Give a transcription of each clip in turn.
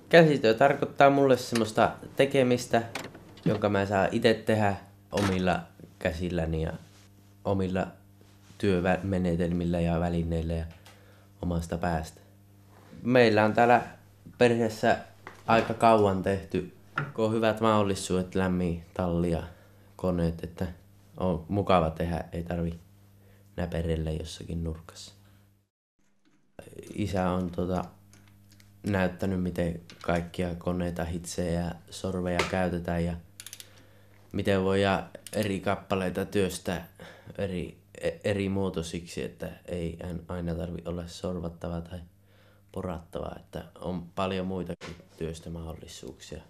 Käsityö tarkoittaa mulle semmoista tekemistä, jonka mä saan itse tehdä omilla käsilläni ja omilla työmenetelmillä ja välineillä ja omasta päästä. Meillä on täällä perheessä aika kauan tehty, kun on hyvät mahdollisuudet, lämmin talli ja koneet, että on mukava tehdä, ei tarvi näperellä jossakin nurkassa. Isä on näyttänyt, miten kaikkia koneita, hitsejä ja sorveja käytetään ja miten voidaan eri kappaleita työstää eri muotoisiksi, että ei aina tarvitse olla sorvattava tai porattava, että on paljon muitakin työstömahdollisuuksia.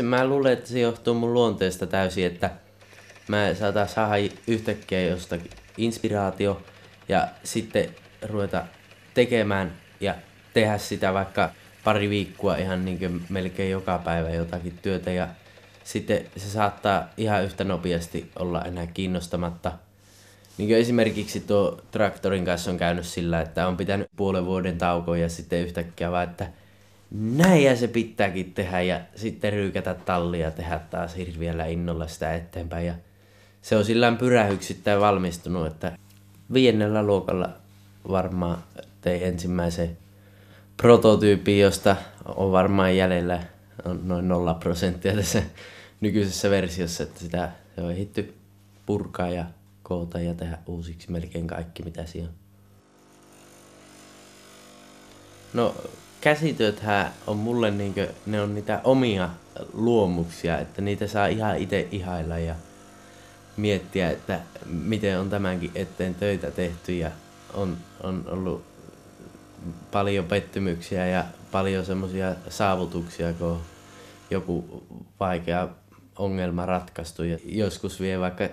Mä luulen, että se johtuu mun luonteesta täysin, että mä saatan saada yhtäkkiä jostakin inspiraatio ja sitten ruveta tekemään ja tehdä sitä vaikka pari viikkoa ihan niin kuin melkein joka päivä jotakin työtä ja sitten se saattaa ihan yhtä nopeasti olla enää kiinnostamatta. Niin kuin esimerkiksi tuo traktorin kanssa on käynyt sillä, että on pitänyt puolen vuoden taukoa ja sitten yhtäkkiä vaan, että näin se pitääkin tehdä ja sitten ryykätä tallia ja tehdä taas hirviällä innolla sitä eteenpäin. Ja se on sillään pyrähyksittäin valmistunut, että 5. luokalla varmaan tein ensimmäisen prototyypin, josta on varmaan jäljellä on noin 0% tässä nykyisessä versiossa, että sitä se on ehditty purkaa ja koota ja tehdä uusiksi melkein kaikki mitä siinä on. No käsityöthän on mulle ne on niitä omia luomuksia, että niitä saa ihan itse ihailla ja miettiä, että miten on tämänkin eteen töitä tehty ja on ollut paljon pettymyksiä ja paljon semmoisia saavutuksia, kun on joku vaikea ongelma ratkaistu ja joskus vie vaikka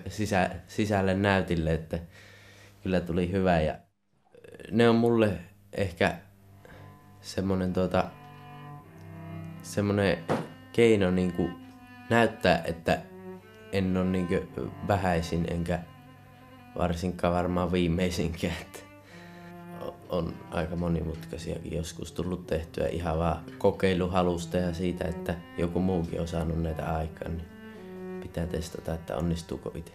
sisälle näytille, että kyllä tuli hyvä ja ne on mulle ehkä semmonen keino näyttää, että en ole vähäisin enkä varsinkaan varmaan viimeisinkään, että on aika monimutkaisiakin joskus tullut tehtyä ihan vaan kokeiluhalusta ja siitä, että joku muukin on saanut näitä aikaan, niin pitää testata, että onnistuuko itse.